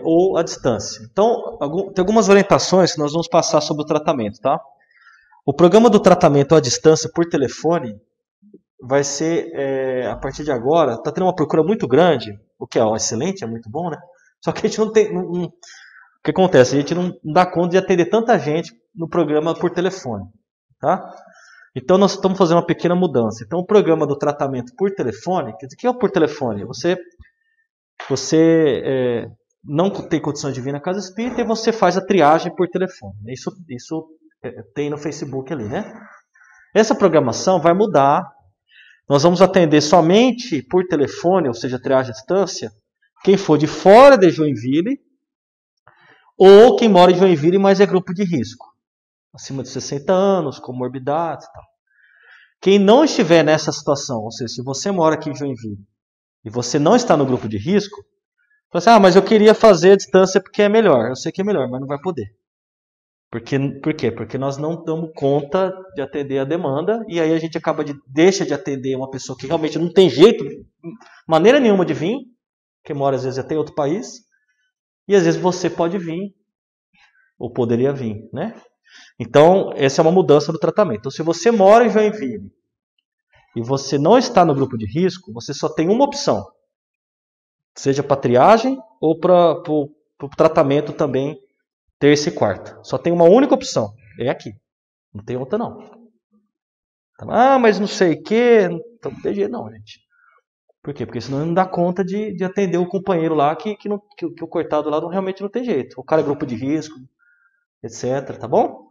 ou à distância. Então, tem algumas orientações que nós vamos passar sobre o tratamento, tá? O programa do tratamento à distância por telefone vai ser, a partir de agora, está tendo uma procura muito grande, o que é excelente, é muito bom, né? Só que a gente não tem... o que acontece? A gente não dá conta de atender tanta gente no programa por telefone, tá? Então, nós estamos fazendo uma pequena mudança. Então, o programa do tratamento por telefone, quer dizer, o que é o por telefone? Você não tem condição de vir na casa espírita e você faz a triagem por telefone. Isso tem no Facebook ali, né? Essa programação vai mudar. Nós vamos atender somente por telefone, ou seja, triagem à distância, quem for de fora de Joinville ou quem mora em Joinville, mas é grupo de risco. Acima de 60 anos, comorbidades e tal. Quem não estiver nessa situação, ou seja, se você mora aqui em Joinville e você não está no grupo de risco, você fala assim, mas eu queria fazer a distância porque é melhor. Eu sei que é melhor, mas não vai poder. Por quê? Porque nós não damos conta de atender a demanda e aí a gente deixa de atender uma pessoa que realmente não tem jeito, maneira nenhuma de vir, que mora às vezes até em outro país, e às vezes você pode vir, ou poderia vir, né? Então, essa é uma mudança do tratamento. Então, se você mora em Joinville e você não está no grupo de risco, você só tem uma opção. Seja para triagem ou para o tratamento também, terça e quarta. Só tem uma única opção. É aqui. Não tem outra, não. Mas não sei o quê. Então, não tem jeito, não, gente. Por quê? Porque senão não dá conta de atender o companheiro lá que o coitado lá realmente não tem jeito. O cara é grupo de risco, etc. Tá bom?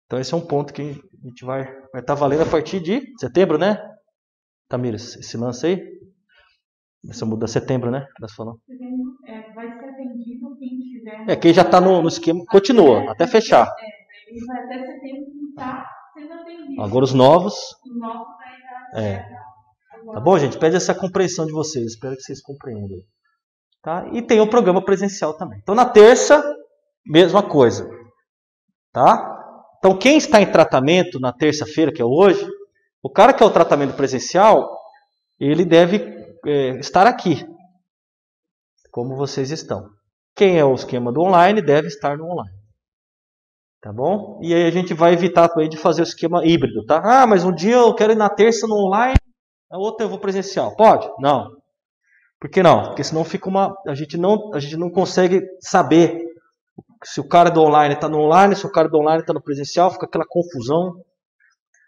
Então esse é um ponto que a gente vai estar valendo a partir de setembro, né? Tamires, esse lance aí? Essa muda setembro, né? Vai ser atendido quem tiver... quem já está no esquema, continua, até fechar. Ele vai até setembro que está sendo atendido. Agora os novos... Os novos aí Tá bom, gente? Pede essa compreensão de vocês. Espero que vocês compreendam. Tá? E tem o programa presencial também. Então na terça, mesma coisa. Tá? Então, quem está em tratamento na terça-feira, que é hoje, o cara que é o tratamento presencial, ele deve estar aqui, como vocês estão. Quem é o esquema do online, deve estar no online. Tá bom? E aí a gente vai evitar também de fazer o esquema híbrido, tá? Mas um dia eu quero ir na terça no online, a outra eu vou presencial. Pode? Não. Por que não? Porque senão fica a gente não consegue saber se o cara do online está no online, se o cara do online está no presencial, fica aquela confusão.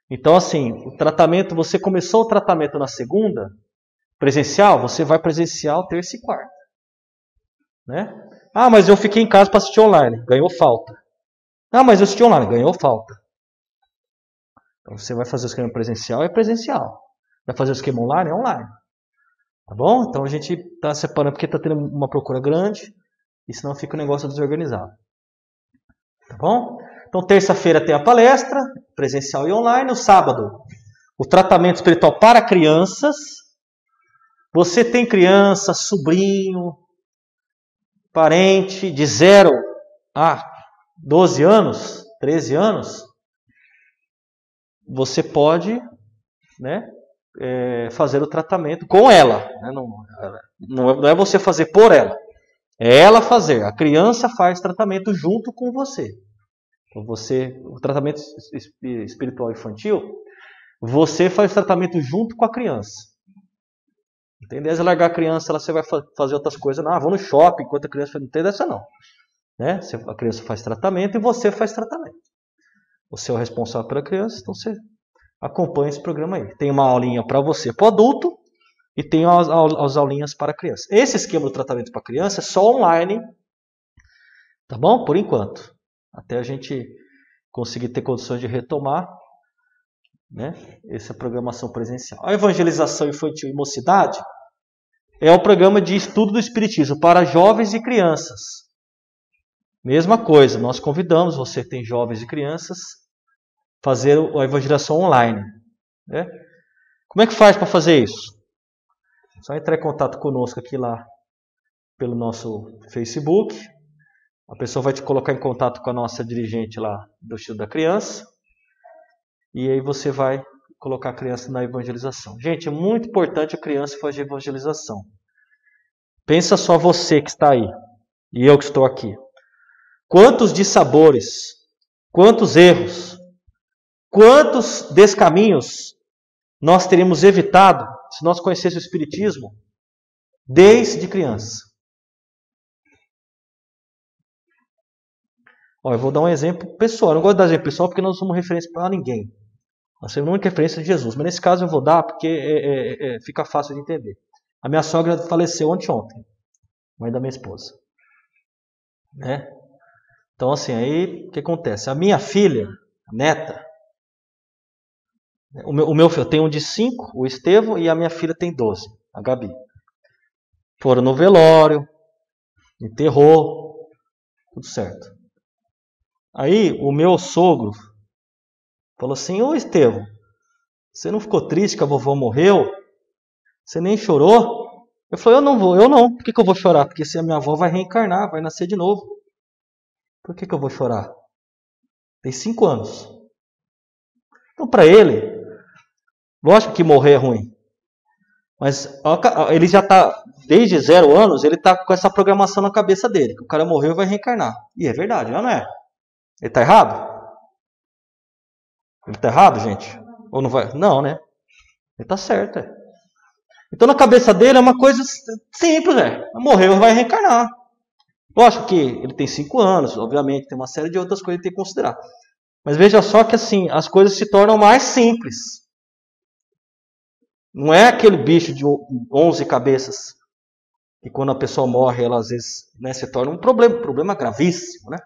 Então, assim, o tratamento, você começou o tratamento na segunda, presencial, você vai presencial terça e quarta. Né? Mas eu fiquei em casa para assistir online, ganhou falta. Mas eu assisti online, ganhou falta. Então, você vai fazer o esquema presencial, é presencial. Vai fazer o esquema online, é online. Tá bom? Então, a gente está separando porque está tendo uma procura grande. E senão fica o negócio desorganizado. Tá bom? Então, terça-feira tem a palestra, presencial e online. No sábado, o tratamento espiritual para crianças. Você tem criança, sobrinho, parente de 0 a 12 anos, 13 anos. Você pode, né, fazer o tratamento com ela. Né? Não é você fazer por ela. É ela fazer. A criança faz tratamento junto com você. Então o tratamento espiritual infantil, você faz tratamento junto com a criança. Entendeu? Se largar a criança, você vai fazer outras coisas. Vou no shopping enquanto a criança não tem dessa não. Né? A criança faz tratamento e você faz tratamento. Você é o responsável pela criança, então você acompanha esse programa aí. Tem uma aulinha para você, para o adulto, e tem as aulinhas para criança. Esse esquema do tratamento para criança é só online, tá bom? Por enquanto. Até a gente conseguir ter condições de retomar, né, essa programação presencial. A evangelização infantil e mocidade é o programa de estudo do Espiritismo para jovens e crianças. Mesma coisa, nós convidamos, você que tem jovens e crianças, fazer a evangelização online. Né? Como é que faz para fazer isso? Só entrar em contato conosco aqui lá pelo nosso Facebook. A pessoa vai te colocar em contato com a nossa dirigente lá do Estudo da Criança. E aí você vai colocar a criança na evangelização. Gente, é muito importante a criança fazer evangelização. Pensa só você que está aí. e eu que estou aqui. Quantos dissabores, quantos erros, quantos descaminhos nós teríamos evitado se nós conhecêssemos o Espiritismo desde criança. Eu vou dar um exemplo pessoal. Eu não gosto de dar exemplo pessoal porque nós não somos referência para ninguém. Nós temos a única referência de Jesus. Mas nesse caso eu vou dar porque fica fácil de entender. A minha sogra faleceu ontem, mãe da minha esposa. Né? Então assim, aí o que acontece? A minha filha, a neta, o meu filho tem um de 5, o Estevão, e a minha filha tem 12, a Gabi. Foram no velório, enterrou, tudo certo. Aí o meu sogro falou assim: ô Estevão, você não ficou triste que a vovó morreu? Você nem chorou? Eu falei: eu não. Por que eu vou chorar? Porque se a minha avó vai reencarnar, vai nascer de novo. Por que eu vou chorar? Tem 5 anos. Então para ele, lógico que morrer é ruim. Mas ele já está, desde 0 anos, ele está com essa programação na cabeça dele. Que o cara morreu e vai reencarnar. E é verdade, não é? Ele está errado? Ele está errado, gente? Ou não vai? Não, né? Ele está certo. Então na cabeça dele é uma coisa simples. Morreu e vai reencarnar. Lógico que ele tem 5 anos, obviamente, tem uma série de outras coisas que tem que considerar. Mas veja só que assim, as coisas se tornam mais simples. Não é aquele bicho de 11 cabeças que quando a pessoa morre, ela às vezes, né, se torna um problema gravíssimo, né?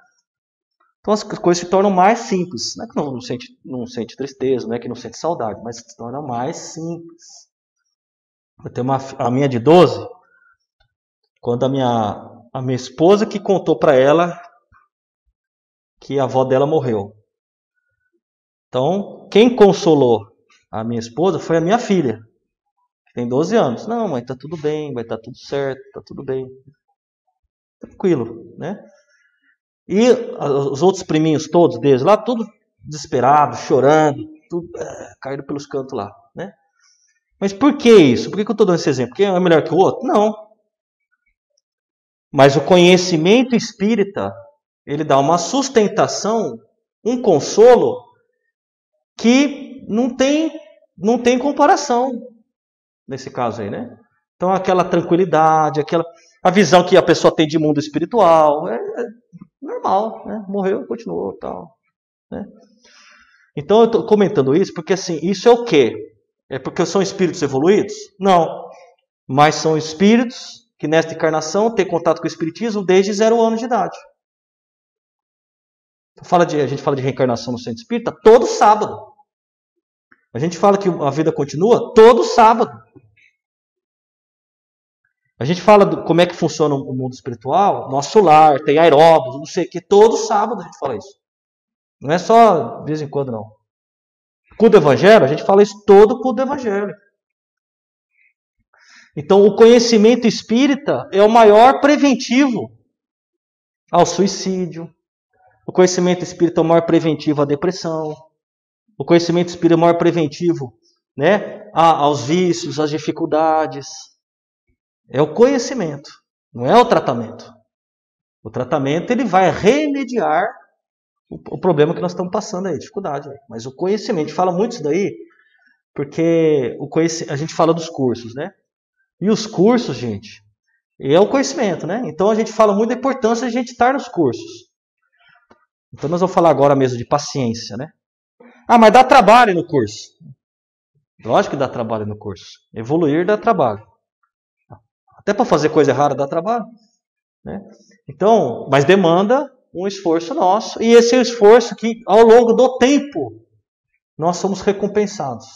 Então as coisas se tornam mais simples. Não é que não sente tristeza, não é que não sente saudade, mas se tornam mais simples. Eu tenho a minha de 12, quando a minha esposa que contou para ela que a avó dela morreu. Então, quem consolou a minha esposa foi a minha filha, que tem 12 anos. Não, mãe, tá tudo bem, vai estar tudo certo, tá tudo bem. Tranquilo, né? E os outros priminhos todos deles lá, tudo desesperado, chorando, tudo caído pelos cantos lá, né? Mas por que isso? Por que eu estou dando esse exemplo? Porque é melhor que o outro? Não. Mas o conhecimento espírita, ele dá uma sustentação, um consolo, que não tem comparação nesse caso aí, né? Então aquela tranquilidade, a visão que a pessoa tem de mundo espiritual, é normal, né? Morreu, continuou, tal, né? Então eu estou comentando isso porque assim, isso é o quê? É porque são espíritos evoluídos? Não. Mas são espíritos que nesta encarnação têm contato com o espiritismo desde 0 anos de idade. A gente fala de reencarnação no centro espírita todo sábado. A gente fala que a vida continua todo sábado. A gente fala como é que funciona o mundo espiritual, nosso lar, tem aeróbicos, não sei o que, todo sábado a gente fala isso. Não é só de vez em quando, não. Culto do Evangelho, a gente fala isso todo culto do Evangelho. Então, o conhecimento espírita é o maior preventivo ao suicídio. O conhecimento espírita é o maior preventivo à depressão. O conhecimento espírita é o maior preventivo, né, aos vícios, às dificuldades. É o conhecimento, não é o tratamento. O tratamento ele vai remediar o problema que nós estamos passando aí, dificuldade. Mas o conhecimento, a gente fala muito isso daí, porque a gente fala dos cursos, né? E os cursos, gente, é o conhecimento, né? Então a gente fala muito da importância de a gente estar nos cursos. Então nós vamos falar agora mesmo de paciência, né? Ah, mas dá trabalho no curso. Lógico que dá trabalho no curso. Evoluir dá trabalho. Até para fazer coisa errada dá trabalho, né? Então, mas demanda um esforço nosso. E esse é o esforço que, ao longo do tempo, nós somos recompensados.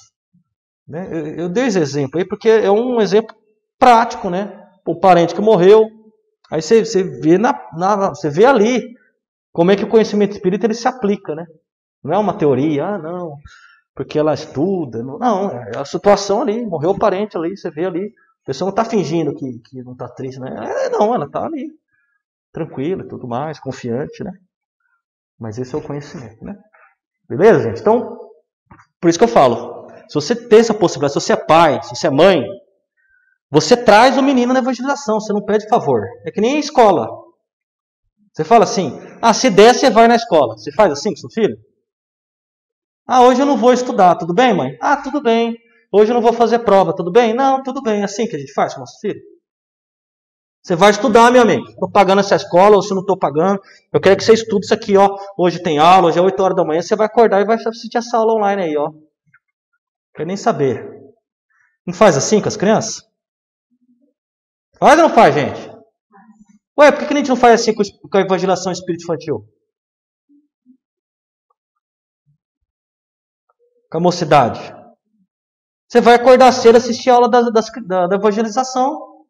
Né? Eu dei esse exemplo aí porque é um exemplo prático, né? O parente que morreu. Aí você vê, você vê ali como é que o conhecimento espírita ele se aplica, né? Não é uma teoria, não, porque ela estuda. Não, é a situação ali, morreu o parente ali, você vê ali. A pessoa não está fingindo que não está triste, né? Não, ela está ali, tranquila e tudo mais, confiante, né? Mas esse é o conhecimento, né? Beleza, gente? Então, por isso que eu falo, se você tem essa possibilidade, se você é pai, se você é mãe, você traz o menino na evangelização, você não pede favor. É que nem a escola. Você fala assim, se der, você vai na escola. Você faz assim com seu filho? Hoje eu não vou estudar, tudo bem, mãe? Tudo bem. Hoje eu não vou fazer prova, tudo bem? Não, tudo bem. É assim que a gente faz com o nosso filho. Você vai estudar, meu amigo. Estou pagando essa escola, ou se não estou pagando, eu quero que você estude isso aqui, ó. Hoje tem aula, hoje é 8 horas da manhã, você vai acordar e vai assistir essa aula online aí, ó. Quer nem saber. Não faz assim com as crianças? Faz ou não faz, gente? Ué, por que a gente não faz assim com a evangelização espírito infantil? Com a mocidade? Você vai acordar cedo e assistir a aula da evangelização.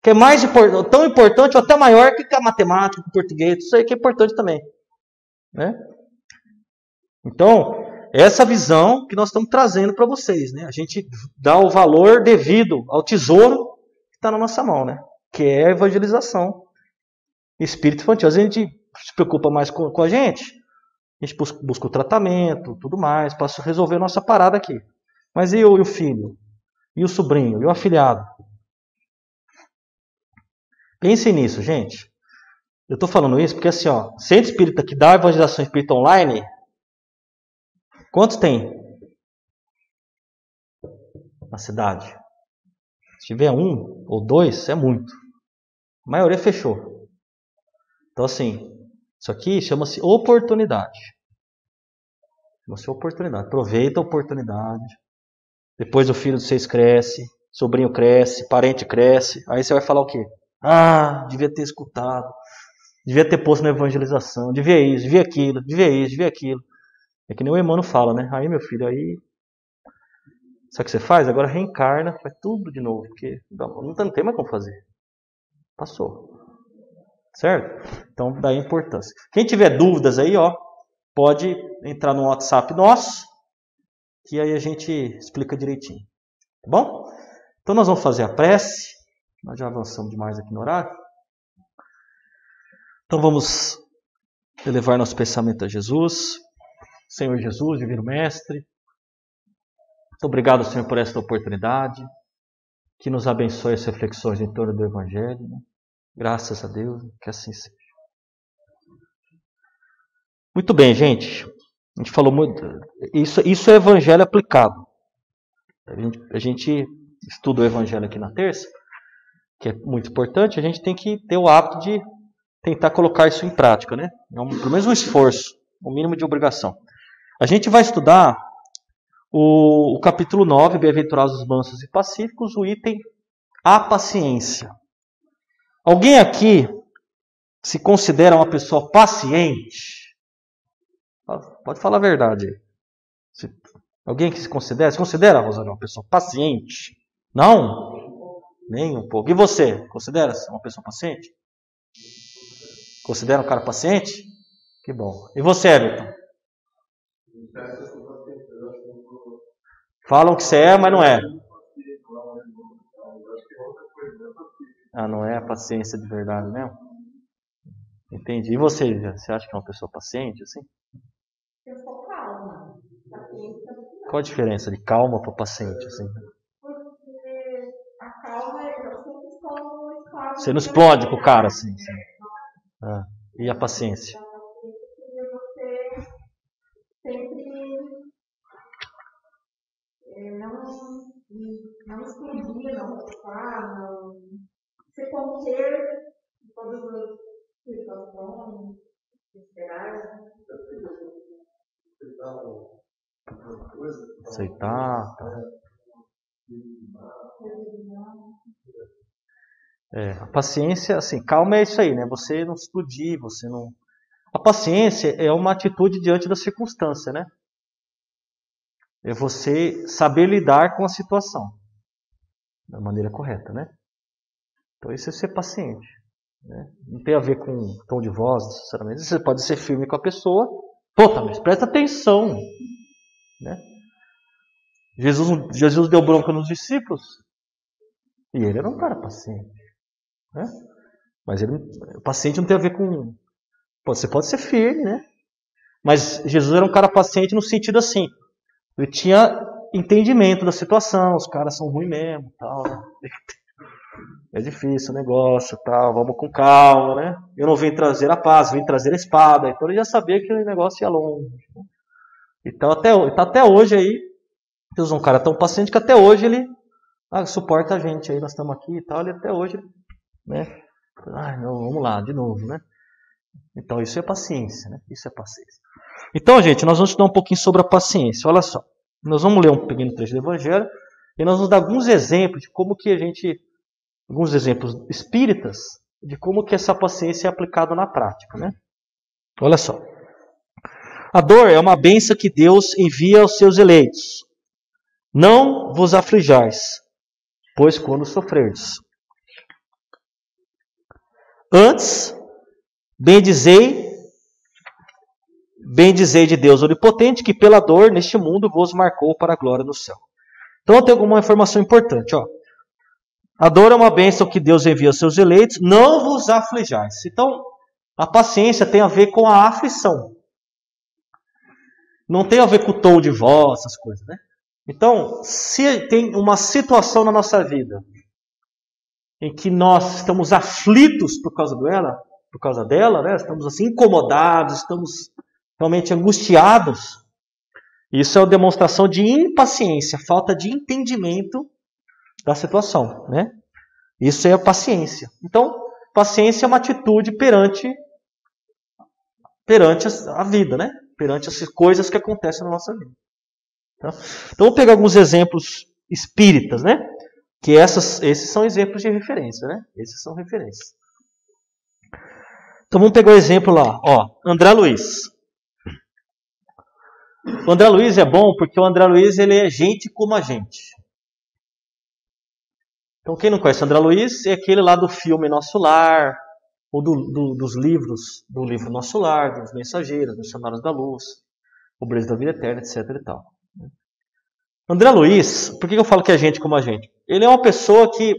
Que é mais tão importante ou até maior que a matemática, o português. Isso aí que é importante também. Né? Então, essa visão que nós estamos trazendo para vocês. Né? A gente dá o valor devido ao tesouro que está na nossa mão. Né? Que é a evangelização. Espírito infantil. Às vezes a gente se preocupa mais com a gente busca o tratamento, tudo mais, para resolver a nossa parada aqui. Mas e o filho? E o sobrinho? E o afilhado? Pensem nisso, gente. Eu estou falando isso porque assim, ó, centro espírita que dá evangelização espírita online, quantos tem na cidade? Se tiver 1 ou 2, é muito. A maioria fechou. Então assim, isso aqui chama-se oportunidade. Chama-se oportunidade. Aproveita a oportunidade. Depois o filho de vocês cresce, sobrinho cresce, parente cresce. Aí você vai falar o quê? Devia ter escutado. Devia ter posto na evangelização. Devia isso, devia aquilo, devia isso, devia aquilo. É que nem o Emmanuel fala, né? Aí, meu filho, aí... Sabe o que você faz? Agora reencarna, faz tudo de novo. Porque não tem mais como fazer. Passou. Certo? Então, daí a importância. Quem tiver dúvidas aí, ó, pode entrar no WhatsApp nosso, que aí a gente explica direitinho. Tá bom? Então nós vamos fazer a prece. Nós já avançamos demais aqui no horário. Então vamos elevar nosso pensamento a Jesus. Senhor Jesus, Divino Mestre, muito obrigado, Senhor, por esta oportunidade. Que nos abençoe as reflexões em torno do Evangelho. Graças a Deus, que assim seja. Muito bem, gente. A gente falou muito. Isso é Evangelho aplicado. A gente estuda o Evangelho aqui na terça, que é muito importante. A gente tem que ter o hábito de tentar colocar isso em prática, né? Pelo menos um esforço, um mínimo de obrigação. A gente vai estudar o capítulo 9, Bem-aventurados os mansos e pacíficos, o item A paciência. Alguém aqui se considera uma pessoa paciente? Pode falar a verdade. Alguém que se considera, Rosana, uma pessoa paciente? Não? Nem um pouco. E você? Considera-se uma pessoa paciente? Considera um cara paciente? Que bom. E você, Everton? Falam que você é, mas não é. Não é a paciência de verdade mesmo? Entendi. E você, você acha que é uma pessoa paciente, assim? Eu sou calma. Qual a diferença de calma para paciente, assim? Porque a calma eu sempre estou no estado. Você não explode com o cara, assim. E a paciência? Você sempre não explodir, não ocupar, não se conter em todas as situações, esperar. Aceitar. Tá. A paciência, assim, calma é isso aí, né? Você não explodir, você não... A paciência é uma atitude diante da circunstância, né? É você saber lidar com a situação da maneira correta, né? Então isso é ser paciente, né? Não tem a ver com tom de voz, necessariamente. Você pode ser firme com a pessoa. Mas presta atenção, né? Jesus deu bronca nos discípulos e ele era um cara paciente, né? Mas paciente não tem a ver com... Você pode ser firme, né? Mas Jesus era um cara paciente no sentido assim, ele tinha entendimento da situação, os caras são ruins mesmo, tal. É difícil o negócio, tal, vamos com calma, né? Eu não vim trazer a paz, vim trazer a espada. Então ele já sabia que o negócio ia longe. Então até hoje aí, Deus é um cara tão paciente que até hoje ele suporta a gente aí, nós estamos aqui e tal, ele até hoje, né? Não, vamos lá, de novo, né? Então isso é paciência, né? Isso é paciência. Então, gente, nós vamos estudar um pouquinho sobre a paciência. Olha só, nós vamos ler um pequeno trecho do Evangelho e nós vamos dar alguns exemplos de como que alguns exemplos espíritas de como que essa paciência é aplicada na prática, né? Olha só. A dor é uma bênção que Deus envia aos seus eleitos. Não vos aflijais, pois quando sofrerdes. Antes, bendizei de Deus Onipotente, que pela dor neste mundo vos marcou para a glória no céu. Então tem alguma informação importante, ó. A dor é uma bênção que Deus envia aos seus eleitos, não vos aflijais. Então, a paciência tem a ver com a aflição. Não tem a ver com o tom de voz, essas coisas, né? Então, se tem uma situação na nossa vida em que nós estamos aflitos por causa dela, né? Estamos assim incomodados, estamos realmente angustiados, isso é uma demonstração de impaciência, falta de entendimento da situação, né? Isso é a paciência. Então, paciência é uma atitude perante a vida, né? Perante as coisas que acontecem na nossa vida. Então, vamos pegar alguns exemplos espíritas, né? Que esses são exemplos de referência, né? Esses são referências. Então vamos pegar o exemplo lá, ó, André Luiz. O André Luiz é bom porque o André Luiz ele é gente como a gente. Então quem não conhece o André Luiz é aquele lá do filme Nosso Lar, ou dos livros, do livro Nosso Lar, dos Mensageiros, Missionários da Luz, Obreiros da Vida Eterna, etc. e tal. André Luiz, por que eu falo que é gente como a gente? Ele é uma pessoa que,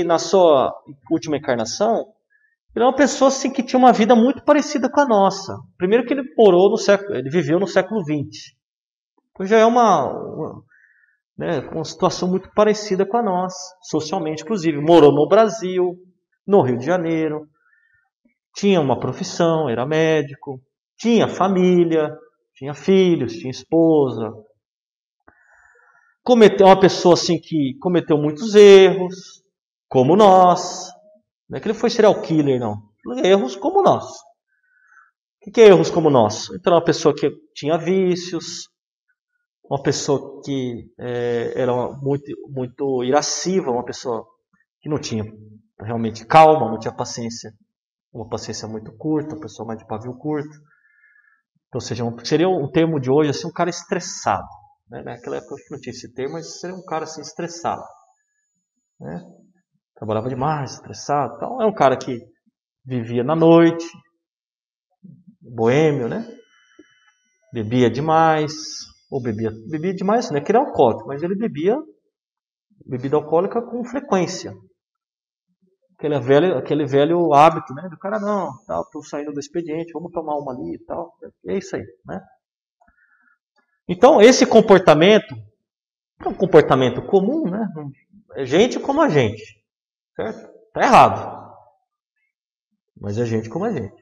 na sua última encarnação, ele é uma pessoa assim, que tinha uma vida muito parecida com a nossa. Primeiro que ele viveu no século XX. Então já é uma situação muito parecida com a nossa, socialmente, inclusive. Morou no Brasil, no Rio de Janeiro, tinha uma profissão, era médico, tinha família, tinha filhos, tinha esposa. Uma pessoa assim que cometeu muitos erros, como nós. Não é que ele foi serial killer, não. Erros como nós. O que é erros como nós? Então, uma pessoa que tinha vícios, uma pessoa que era muito, muito irascível, uma pessoa que não tinha realmente calma, não tinha paciência, uma paciência muito curta, uma pessoa mais de pavio curto. Então, seria um termo de hoje, assim, um cara estressado. Né? Naquela época não tinha esse termo, mas seria um cara assim, estressado. Né? Trabalhava demais, estressado. Então, é um cara que vivia na noite, boêmio, né? Bebia demais, ou bebia demais, não é que ele é alcoólico, mas ele bebia bebida alcoólica com frequência. Aquele velho hábito, né? Do cara, não, estou saindo do expediente, vamos tomar uma ali e tal. É isso aí, né? Então, esse comportamento é um comportamento comum, né? É gente como a gente, certo? Está errado, mas é gente como a gente.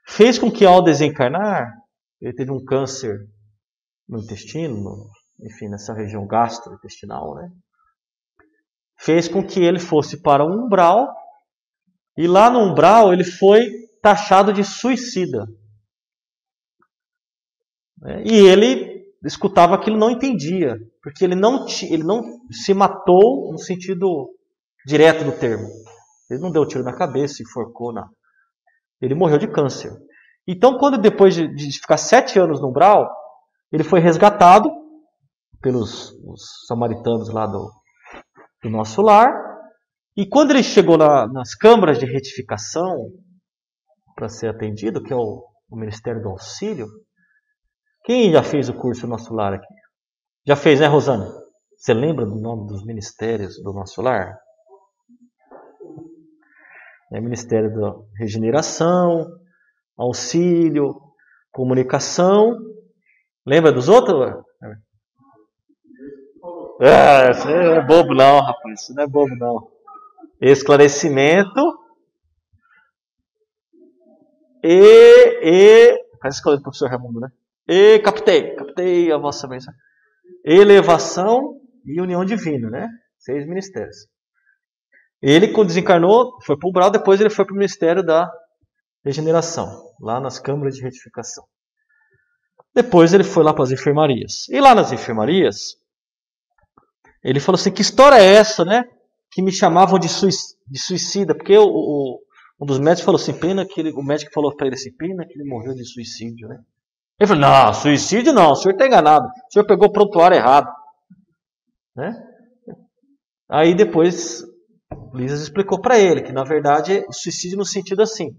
Fez com que ao desencarnar, ele teve um câncer no intestino, enfim, nessa região gastrointestinal, né? Fez com que ele fosse para um umbral, e lá no umbral ele foi taxado de suicida. E ele escutava aquilo e não entendia, porque ele não se matou no sentido direto do termo. Ele não deu tiro na cabeça, enforcou, não. Ele morreu de câncer. Então, depois de ficar 7 anos no umbral, ele foi resgatado pelos os samaritanos lá do Nosso Lar. E quando ele chegou nas câmaras de retificação para ser atendido, que é o Ministério do Auxílio, quem já fez o curso do Nosso Lar aqui? Já fez, né, Rosana? Você lembra do nome dos ministérios do Nosso Lar? É Ministério da Regeneração, Auxílio, Comunicação. Lembra dos outros? Você não é bobo não, rapaz. Você não é bobo não. esclarecimento faz escolha do professor Raimundo, né? Captei a vossa mensagem. Elevação e união divina, né? 6 ministérios. Ele, quando desencarnou, foi para o umbral, depois ele foi para o ministério da regeneração, lá nas câmaras de retificação. Depois ele foi lá para as enfermarias. E lá nas enfermarias, ele falou assim, que história é essa, né? Que me chamavam de suicida, porque um dos médicos falou assim, pena que o médico falou para ele assim, pena que ele morreu de suicídio, né? Ele falou, não, suicídio não, o senhor está enganado, o senhor pegou o prontuário errado, né? Aí depois, Lisas explicou para ele que na verdade o suicídio no sentido assim,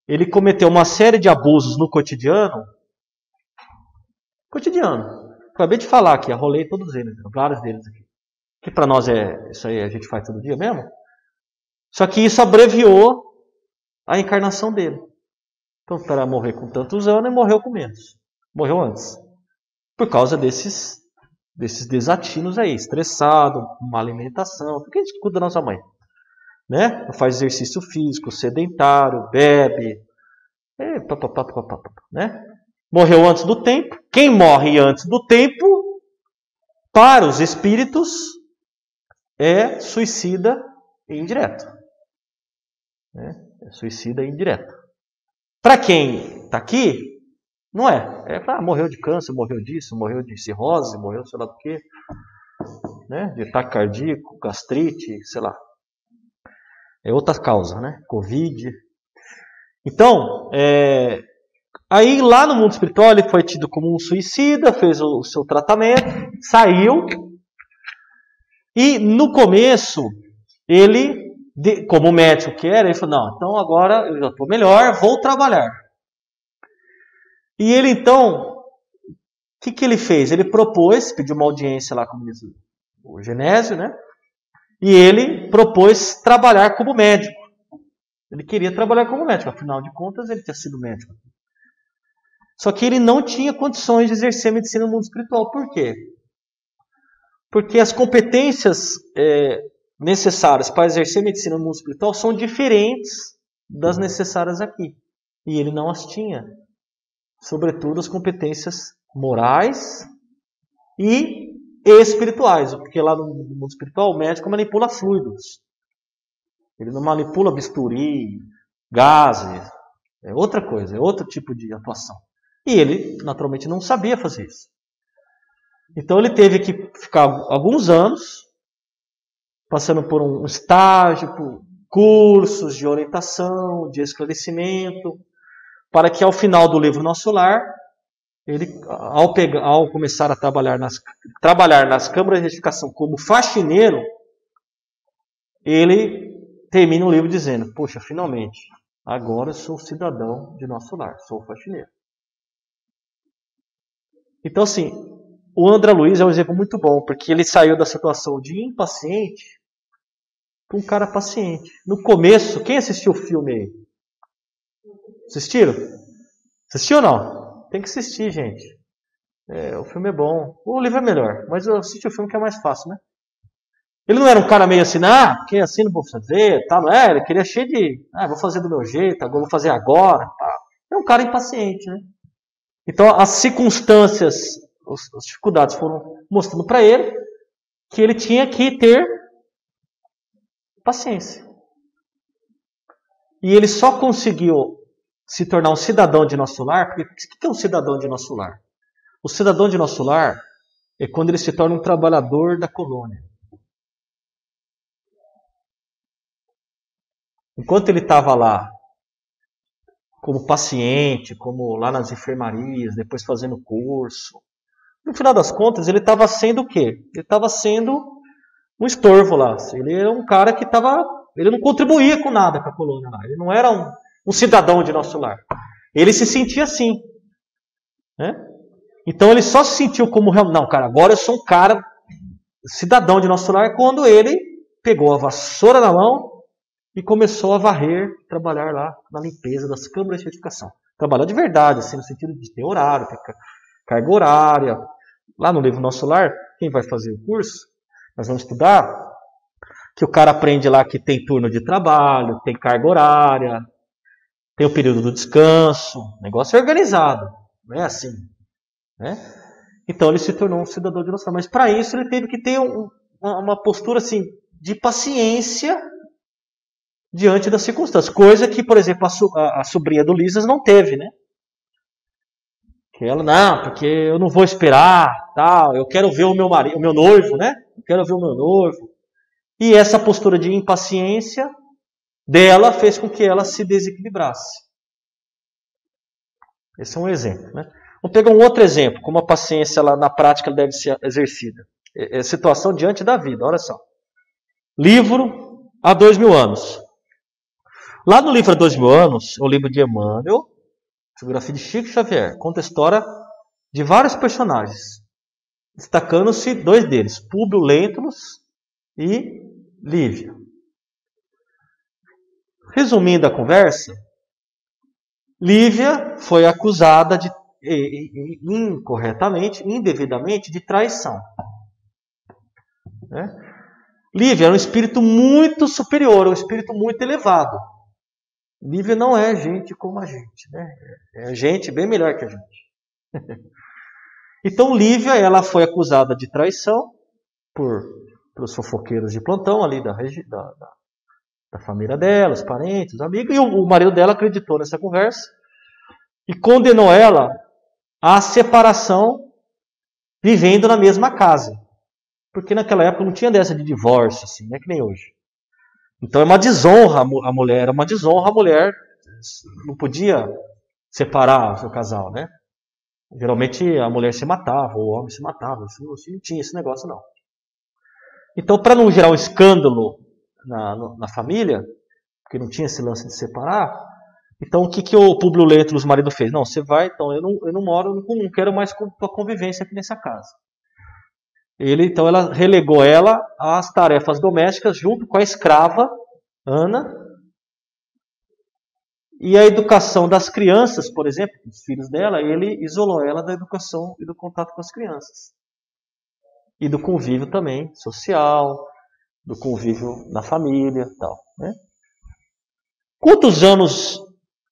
ele cometeu uma série de abusos no cotidiano, acabei de falar aqui, arrolei todos eles, vários deles aqui, que para nós isso aí a gente faz todo dia mesmo, só que isso abreviou a encarnação dele. Então, para morrer com tantos anos, ele morreu com menos. Morreu antes. Por causa desses desatinos aí. Estressado, má alimentação. Porque a gente cuida da nossa mãe. Né? Não faz exercício físico, sedentário, bebe. Né? Morreu antes do tempo. Quem morre antes do tempo, para os espíritos, é suicida indireto. Né? É suicida indireto. Para quem está aqui, não é. Morreu de câncer, morreu disso, morreu de cirrose, morreu sei lá do quê. Né? De ataque cardíaco, gastrite, sei lá. É outra causa, né? Covid. Então, aí lá no mundo espiritual ele foi tido como um suicida, fez o seu tratamento, saiu. E no começo, ele... como médico que era, ele falou, não, então agora eu já estou melhor, vou trabalhar. E ele então, o que ele fez? Ele propôs, pediu uma audiência lá com o Genésio, né? E ele propôs trabalhar como médico. Ele queria trabalhar como médico, afinal de contas ele tinha sido médico. Só que ele não tinha condições de exercer a medicina no mundo espiritual. Por quê? Porque as competências... necessárias para exercer medicina no mundo espiritual são diferentes das necessárias aqui. E ele não as tinha. Sobretudo as competências morais e espirituais. Porque lá no mundo espiritual o médico manipula fluidos. Ele não manipula bisturi, gases. É outra coisa, é outro tipo de atuação. E ele, naturalmente, não sabia fazer isso. Então ele teve que ficar alguns anos passando por um estágio, por cursos de orientação, de esclarecimento, para que ao final do livro Nosso Lar, ele, ao começar a trabalhar nas câmaras de retificação como faxineiro, ele termina o livro dizendo, poxa, finalmente, agora eu sou cidadão de Nosso Lar, sou faxineiro. Então assim, o André Luiz é um exemplo muito bom, porque ele saiu da situação de impaciente para um cara paciente. No começo, quem assistiu o filme aí? Assistiram? Assistiu ou não? Tem que assistir, gente. O filme é bom. O livro é melhor, mas eu assisti o filme que é mais fácil, né? Ele não era um cara meio assim, porque assim não vou fazer, tá? Não é? Ele queria cheio de, vou fazer do meu jeito, vou fazer agora, tá? É um cara impaciente, né? Então as circunstâncias, as dificuldades foram mostrando para ele que ele tinha que ter paciência. E ele só conseguiu se tornar um cidadão de Nosso Lar, porque o que é um cidadão de Nosso Lar? O cidadão de Nosso Lar é quando ele se torna um trabalhador da colônia. Enquanto ele estava lá, como paciente, como lá nas enfermarias, depois fazendo curso, no final das contas, ele estava sendo o quê? Ele estava sendo um estorvo lá. Ele era um cara que ele não contribuía com nada para a colônia lá. Ele não era um cidadão de Nosso Lar. Ele se sentia assim. Né? Então ele só se sentiu como realmente, não, cara, agora eu sou um cara cidadão de Nosso Lar, quando ele pegou a vassoura na mão e começou a varrer, trabalhar lá na limpeza das câmaras de retificação. Trabalhar de verdade, assim, no sentido de ter horário, ter carga horária. Lá no livro Nosso Lar, quem vai fazer o curso, nós vamos estudar que o cara aprende lá que tem turno de trabalho, tem carga horária, tem o período do descanso, o negócio é organizado, não é assim, né? Então ele se tornou um cidadão de noção, mas para isso ele teve que ter uma postura assim de paciência diante das circunstâncias, coisa que, por exemplo, a sobrinha do Lisas não teve, né? Que ela, não, porque eu não vou esperar, tal, eu quero ver o meu marido, o meu noivo, né? Eu quero ver o meu noivo. E essa postura de impaciência dela fez com que ela se desequilibrasse. Esse é um exemplo, né? Vamos pegar um outro exemplo, como a paciência lá na prática deve ser exercida. É situação diante da vida, olha só. Livro há 2000 anos. Lá no livro há 2000 anos, é o livro de Emmanuel, biografia de Chico Xavier, conta a história de vários personagens, destacando-se dois deles, Públio Lentulus e Lívia. Resumindo a conversa, Lívia foi acusada de incorretamente, indevidamente, de traição. Né? Lívia era um espírito muito superior, um espírito muito elevado. Lívia não é gente como a gente, né? É gente bem melhor que a gente. Então Lívia, ela foi acusada de traição pelos fofoqueiros de plantão ali da família dela, os parentes, os amigos, e o marido dela acreditou nessa conversa e condenou ela à separação vivendo na mesma casa. Porque naquela época não tinha dessa de divórcio, assim, não é que nem hoje. Então é uma desonra a mulher, era uma desonra a mulher, não podia separar o seu casal, né? Geralmente a mulher se matava, ou o homem se matava, assim, não tinha esse negócio não. Então, para não gerar um escândalo na família, porque não tinha esse lance de separar, então o que o Públio Lentulus, marido, fez? Não, você vai, então eu não moro, não quero mais tua convivência aqui nessa casa. Então ela relegou ela às tarefas domésticas junto com a escrava Ana. E a educação das crianças, por exemplo, dos filhos dela, ele isolou ela da educação e do contato com as crianças. E do convívio também social, do convívio na família e tal. Né? Quantos anos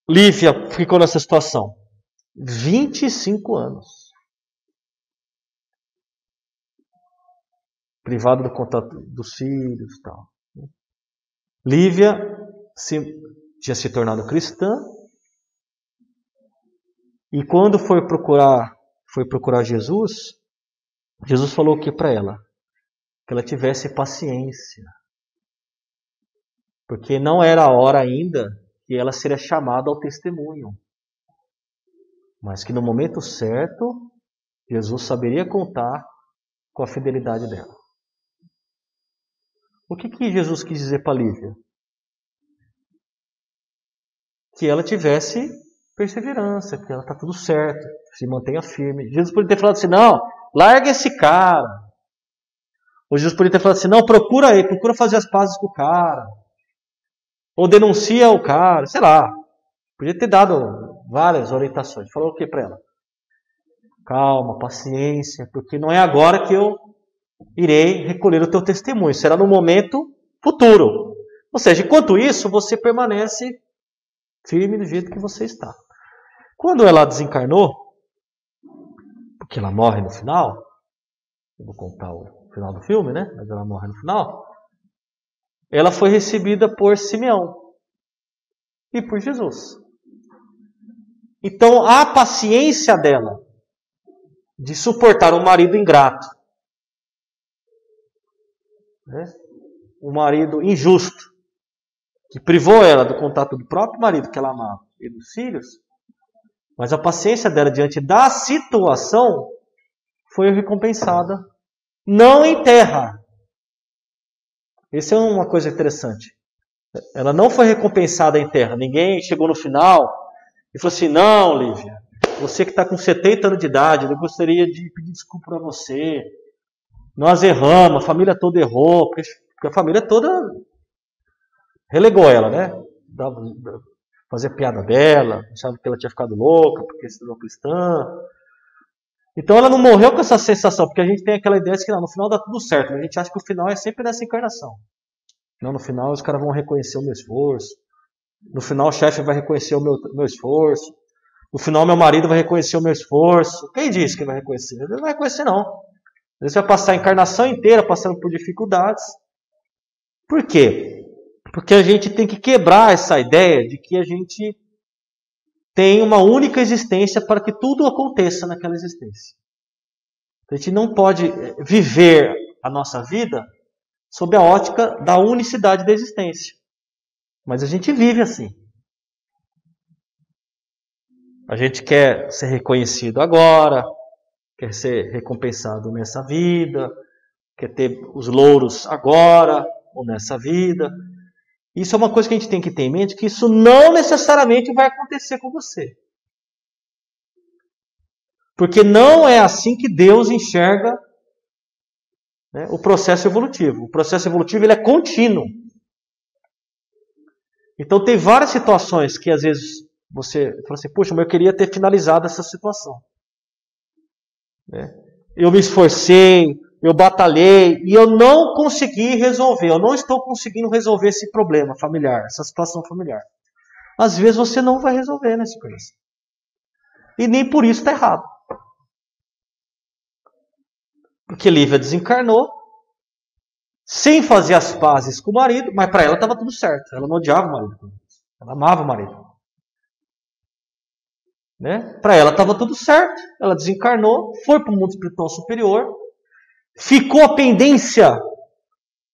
Lívia ficou nessa situação? 25 anos. Privado do contato dos filhos e tal. Lívia tinha se tornado cristã e quando foi procurar Jesus, Jesus falou o que para ela? Que ela tivesse paciência. Porque não era a hora ainda que ela seria chamada ao testemunho. Mas que no momento certo, Jesus saberia contar com a fidelidade dela. O que Jesus quis dizer para Lívia? Que ela tivesse perseverança, que ela está tudo certo, se mantenha firme. Jesus poderia ter falado assim, não, larga esse cara. Ou Jesus poderia ter falado assim, não, procura fazer as pazes com o cara. Ou denuncia o cara, sei lá. Podia ter dado várias orientações. Falou o que para ela? Calma, paciência, porque não é agora que eu irei recolher o teu testemunho. Será no momento futuro. Ou seja, enquanto isso, você permanece firme do jeito que você está. Quando ela desencarnou, porque ela morre no final, eu vou contar o final do filme, né? Mas ela morre no final. Ela foi recebida por Simeão e por Jesus. Então, a paciência dela de suportar um marido ingrato, né? Um marido injusto, que privou ela do contato do próprio marido que ela amava e dos filhos, mas a paciência dela diante da situação foi recompensada, não em terra. Essa é uma coisa interessante. Ela não foi recompensada em terra. Ninguém chegou no final e falou assim, não, Lívia, você que está com 70 anos de idade, eu gostaria de pedir desculpa para você. Nós erramos, a família toda errou, porque a família toda relegou ela, né? Fazia piada dela, achava que ela tinha ficado louca porque se tornou cristã. Então ela não morreu com essa sensação, porque a gente tem aquela ideia de que não, no final dá tudo certo, mas a gente acha que o final é sempre nessa encarnação. Não, no final os caras vão reconhecer o meu esforço. No final o chefe vai reconhecer o meu esforço. No final meu marido vai reconhecer o meu esforço. Quem disse que vai reconhecer? Ele não vai reconhecer, não. Ele vai passar a encarnação inteira passando por dificuldades. Por quê? Porque a gente tem que quebrar essa ideia de que a gente tem uma única existência para que tudo aconteça naquela existência. A gente não pode viver a nossa vida sob a ótica da unicidade da existência. Mas a gente vive assim. A gente quer ser reconhecido agora, quer ser recompensado nessa vida, quer ter os louros agora ou nessa vida. Isso é uma coisa que a gente tem que ter em mente, que isso não necessariamente vai acontecer com você. Porque não é assim que Deus enxerga, né, o processo evolutivo. O processo evolutivo ele é contínuo. Então tem várias situações que às vezes você fala assim, puxa, mas eu queria ter finalizado essa situação. Né? Eu me esforcei, eu batalhei e eu não consegui resolver. Eu não estou conseguindo resolver esse problema familiar, essa situação familiar. Às vezes você não vai resolver nessa coisa. E nem por isso está errado. Porque Lívia desencarnou, sem fazer as pazes com o marido, mas para ela estava tudo certo. Ela não odiava o marido. Ela amava o marido. Né? Para ela estava tudo certo. Ela desencarnou, foi para o mundo espiritual superior, ficou a pendência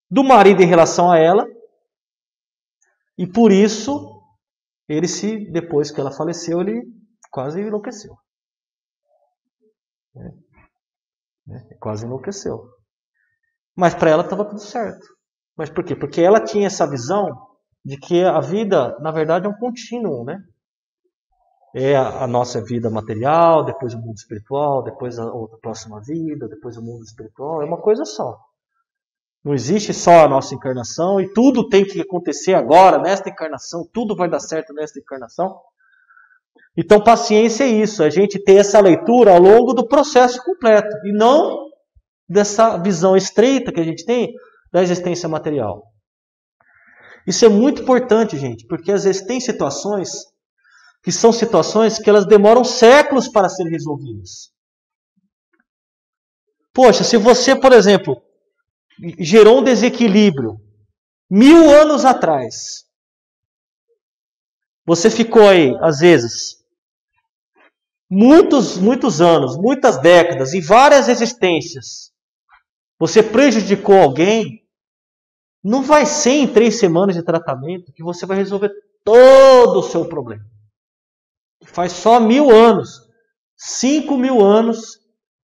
do marido em relação a ela, e por isso, depois que ela faleceu, ele quase enlouqueceu. Quase enlouqueceu. Mas para ela estava tudo certo. Mas por quê? Porque ela tinha essa visão de que a vida, na verdade, é um contínuo, né? É a nossa vida material, depois o mundo espiritual, depois a outra próxima vida, depois o mundo espiritual. É uma coisa só. Não existe só a nossa encarnação e tudo tem que acontecer agora, nesta encarnação. Tudo vai dar certo nesta encarnação. Então, paciência é isso. A gente ter essa leitura ao longo do processo completo. E não dessa visão estreita que a gente tem da existência material. Isso é muito importante, gente. Porque às vezes tem situações que são situações que elas demoram séculos para serem resolvidas. Poxa, se você, por exemplo, gerou um desequilíbrio 1000 anos atrás, você ficou aí, às vezes, muitos anos, muitas décadas, em várias existências, você prejudicou alguém, não vai ser em 3 semanas de tratamento que você vai resolver todo o seu problema. Faz só 1000 anos, 5000 anos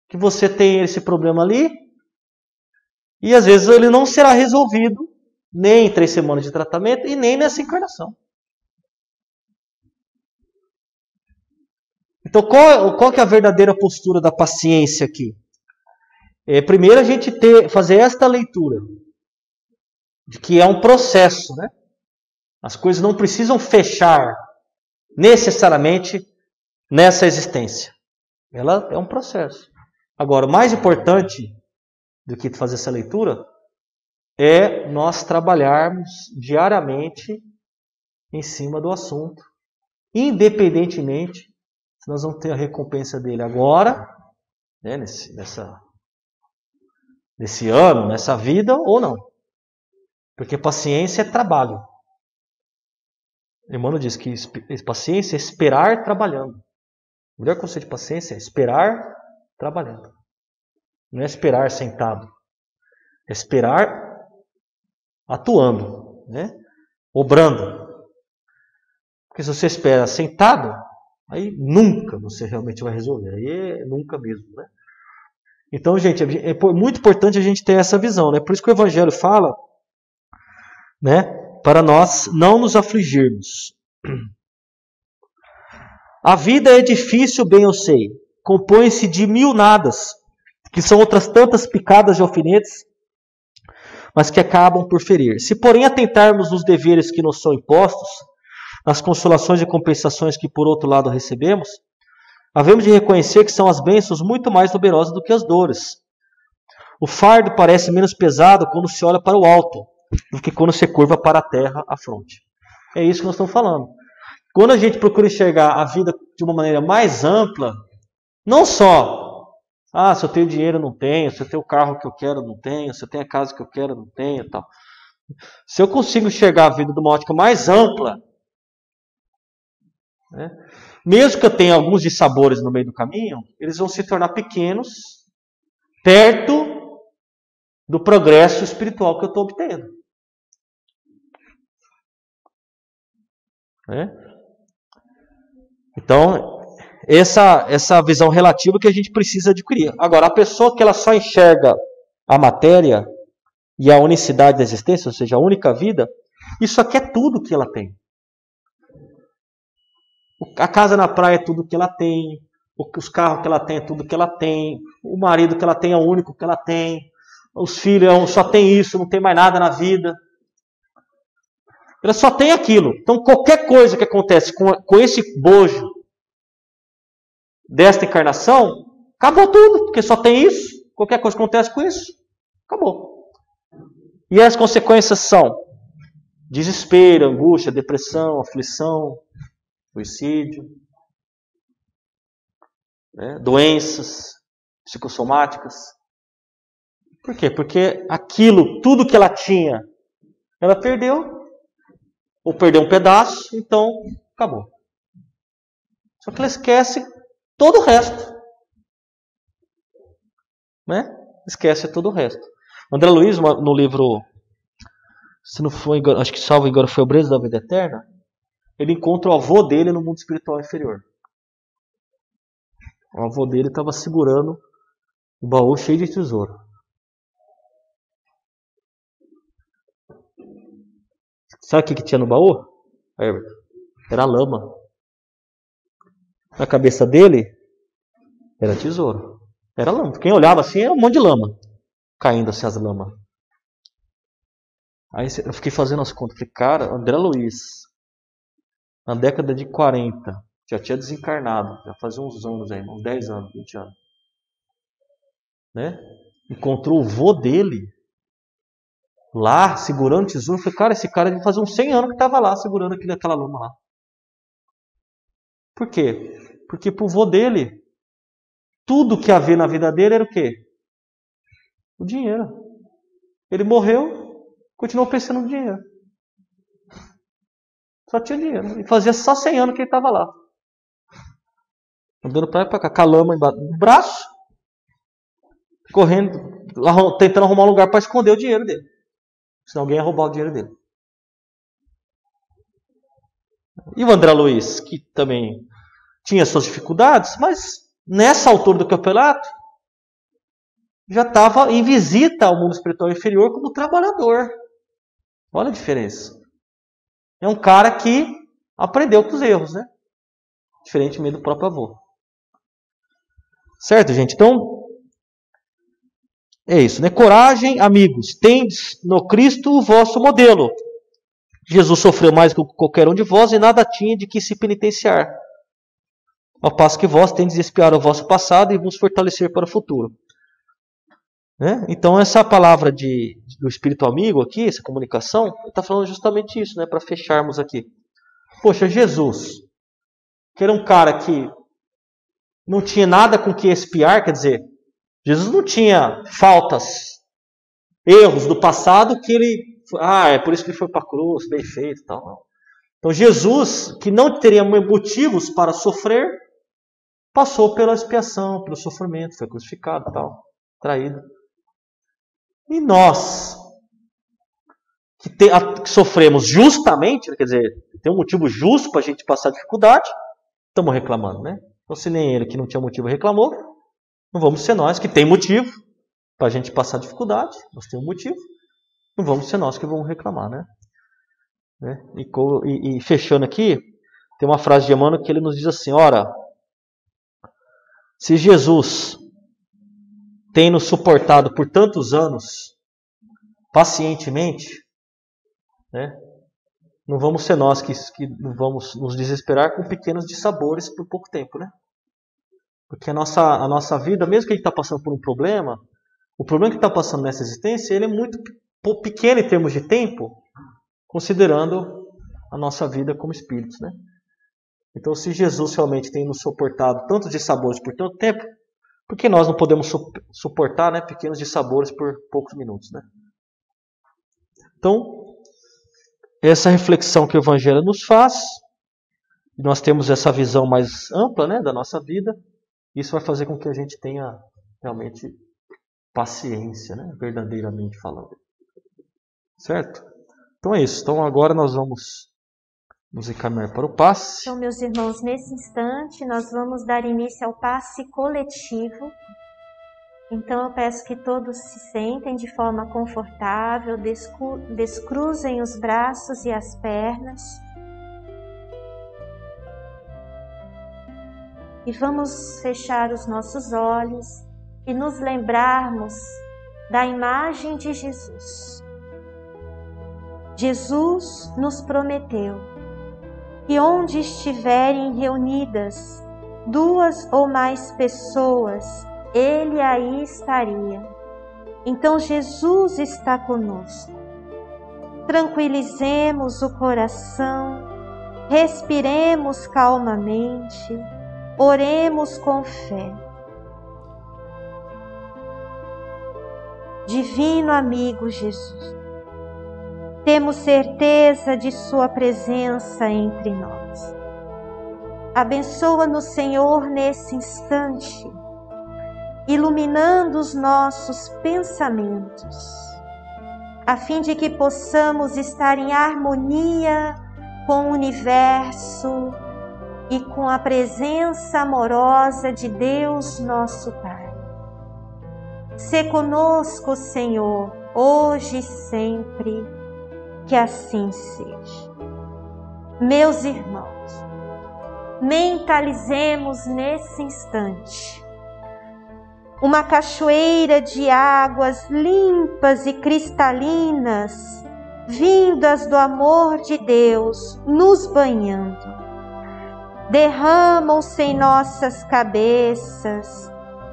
que você tem esse problema ali, e às vezes ele não será resolvido nem em 3 semanas de tratamento e nem nessa encarnação. Então qual que é a verdadeira postura da paciência aqui? Primeiro a gente fazer esta leitura, de que é um processo, né? As coisas não precisam fechar necessariamente nessa existência. Ela é um processo. Agora, o mais importante do que fazer essa leitura é nós trabalharmos diariamente em cima do assunto, independentemente se nós vamos ter a recompensa dele agora, né, nesse ano, nessa vida ou não. Porque paciência é trabalho. Emmanuel diz que paciência é esperar trabalhando. O melhor conceito de paciência é esperar trabalhando. Não é esperar sentado. É esperar atuando, né? Obrando. Porque se você espera sentado, aí nunca você realmente vai resolver. Aí é nunca mesmo, né? Então, gente, é muito importante a gente ter essa visão, né? Por isso que o Evangelho fala, né? Para nós não nos afligirmos. A vida é difícil, bem eu sei. Compõe-se de 1000 nadas, que são outras tantas picadas de alfinetes, mas que acabam por ferir. Se, porém, atentarmos nos deveres que nos são impostos, nas consolações e compensações que, por outro lado, recebemos, havemos de reconhecer que são as bênçãos muito mais numerosas do que as dores. O fardo parece menos pesado quando se olha para o alto, do que quando você curva para a terra a fronte. É isso que nós estamos falando. Quando a gente procura enxergar a vida de uma maneira mais ampla, não só, se eu tenho dinheiro, não tenho, se eu tenho o carro que eu quero, não tenho, se eu tenho a casa que eu quero, não tenho, tal. Se eu consigo enxergar a vida de uma ótica mais ampla, né, mesmo que eu tenha alguns dissabores no meio do caminho, eles vão se tornar pequenos, perto do progresso espiritual que eu estou obtendo. Né? Então, essa visão relativa que a gente precisa adquirir. Agora, a pessoa que ela só enxerga a matéria e a unicidade da existência, ou seja, a única vida, isso aqui é tudo que ela tem. A casa na praia é tudo que ela tem, os carros que ela tem é tudo que ela tem, o marido que ela tem é o único que ela tem, os filhos só tem isso, não tem mais nada na vida. Ela só tem aquilo. Então, qualquer coisa que acontece com esse bojo desta encarnação, acabou tudo, porque só tem isso. Qualquer coisa que acontece com isso, acabou. E as consequências são desespero, angústia, depressão, aflição, suicídio, né, doenças psicossomáticas. Por quê? Porque aquilo, tudo que ela tinha, ela perdeu. Ou perdeu um pedaço, então acabou. Só que ela esquece todo o resto. Né? Esquece todo o resto. André Luiz, no livro, se não for engano, acho que salvo engano foi Obreiros da Vida Eterna, ele encontra o avô dele no mundo espiritual inferior. O avô dele estava segurando um baú cheio de tesouro. Sabe o que tinha no baú? Era lama. Na cabeça dele, era tesouro. Era lama. Quem olhava assim, era um monte de lama. Caindo assim as lamas. Aí eu fiquei fazendo as contas. Falei, cara, André Luiz, na década de 40, já tinha desencarnado. Já fazia uns anos aí, uns 10 anos, 20 anos. Né? Encontrou o vô dele lá, segurando tesouro. Eu falei, cara, esse cara deve fazer uns 100 anos que estava lá, segurando aquela lama lá. Por quê? Porque pro vô dele, tudo que havia na vida dele era o quê? O dinheiro. Ele morreu, continuou pensando no dinheiro. Só tinha dinheiro. E fazia só 100 anos que ele estava lá. Andando pra lá e pra cá, com a lama embaixo do braço, correndo, tentando arrumar um lugar para esconder o dinheiro dele. Senão alguém ia roubar o dinheiro dele. E o André Luiz, que também tinha suas dificuldades, mas nessa altura do campeonato, já estava em visita ao mundo espiritual inferior como trabalhador. Olha a diferença. É um cara que aprendeu com os erros, né? Diferentemente do próprio avô. Certo, gente? Então, é isso, né? Coragem, amigos. Tendes no Cristo o vosso modelo. Jesus sofreu mais que qualquer um de vós e nada tinha de que se penitenciar. Ao passo que vós tendes de expiar o vosso passado e vos fortalecer para o futuro. Né? Então, essa palavra do Espírito Amigo aqui, essa comunicação, está falando justamente isso, né? Para fecharmos aqui. Poxa, Jesus, que era um cara que não tinha nada com que expiar, quer dizer, Jesus não tinha faltas, erros do passado que ele... é por isso que ele foi para a cruz, bem feito e tal. Não. Então, Jesus, que não teria motivos para sofrer, passou pela expiação, pelo sofrimento, foi crucificado e tal, traído. E nós, que sofremos justamente, quer dizer, tem um motivo justo para a gente passar dificuldade, estamos reclamando, né? Então, se nem ele que não tinha motivo reclamou, não vamos ser nós que tem motivo para a gente passar dificuldade, nós temos motivo, não vamos ser nós que vamos reclamar, né? E fechando aqui, tem uma frase de Emmanuel que ele nos diz assim, ora, se Jesus tem nos suportado por tantos anos, pacientemente, né, não vamos ser nós que não vamos nos desesperar com pequenos dissabores por pouco tempo, né? Porque a nossa vida, mesmo que a gente está passando por um problema, o problema que está passando nessa existência, ele é muito pequena em termos de tempo, considerando a nossa vida como espíritos, né? Então, se Jesus realmente tem nos suportado tantos dissabores por tanto tempo, por que nós não podemos suportar, né, pequenos dissabores por poucos minutos, né? Então, essa reflexão que o Evangelho nos faz, nós temos essa visão mais ampla, né, da nossa vida, isso vai fazer com que a gente tenha realmente paciência, né, verdadeiramente falando. Certo? Então é isso. Então agora nós vamos nos encaminhar para o passe. Então, meus irmãos, nesse instante nós vamos dar início ao passe coletivo. Então eu peço que todos se sentem de forma confortável, descruzem os braços e as pernas. E vamos fechar os nossos olhos e nos lembrarmos da imagem de Jesus. Jesus nos prometeu que onde estiverem reunidas 2 ou mais pessoas, Ele aí estaria. Então Jesus está conosco. Tranquilizemos o coração, respiremos calmamente, oremos com fé. Divino amigo Jesus, temos certeza de Sua presença entre nós. Abençoa-nos, Senhor, nesse instante, iluminando os nossos pensamentos, a fim de que possamos estar em harmonia com o universo e com a presença amorosa de Deus, nosso Pai. Sê conosco, Senhor, hoje e sempre, que assim seja. Meus irmãos, mentalizemos nesse instante uma cachoeira de águas limpas e cristalinas, vindas do amor de Deus, nos banhando. Derramam-se em nossas cabeças,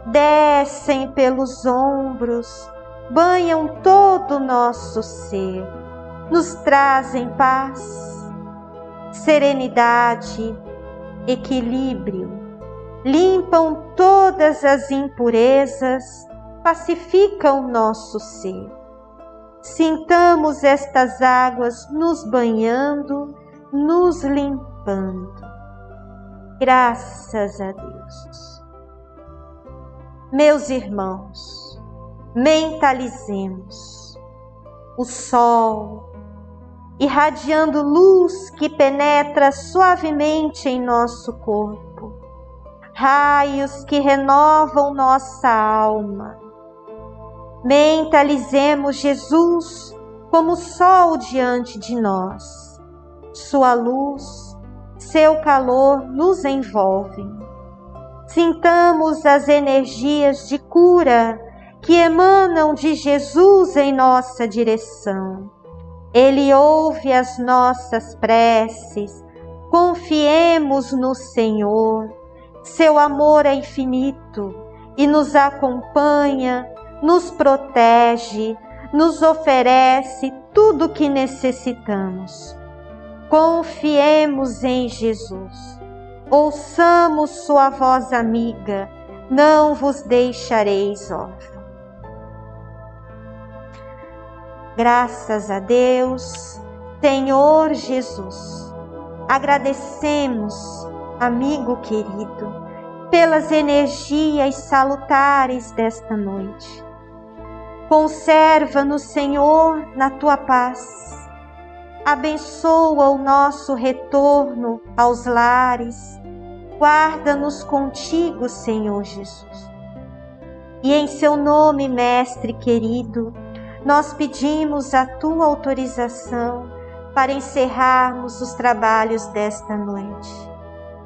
descem pelos ombros, banham todo o nosso ser, nos trazem paz, serenidade, equilíbrio, limpam todas as impurezas, pacificam nosso ser. Sintamos estas águas nos banhando, nos limpando. Graças a Deus. Meus irmãos, mentalizemos o sol, irradiando luz que penetra suavemente em nosso corpo, raios que renovam nossa alma. Mentalizemos Jesus como sol diante de nós. Sua luz, seu calor nos envolvem. Sintamos as energias de cura que emanam de Jesus em nossa direção. Ele ouve as nossas preces, confiemos no Senhor. Seu amor é infinito e nos acompanha, nos protege, nos oferece tudo o que necessitamos. Confiemos em Jesus. Ouçamos sua voz amiga, não vos deixareis órfãos. Graças a Deus, Senhor Jesus, agradecemos, amigo querido, pelas energias salutares desta noite. Conserva-nos, Senhor, na tua paz. Abençoa o nosso retorno aos lares. Guarda-nos contigo, Senhor Jesus. E em seu nome, Mestre querido, nós pedimos a tua autorização para encerrarmos os trabalhos desta noite.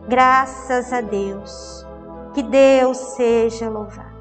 Graças a Deus. Que Deus seja louvado.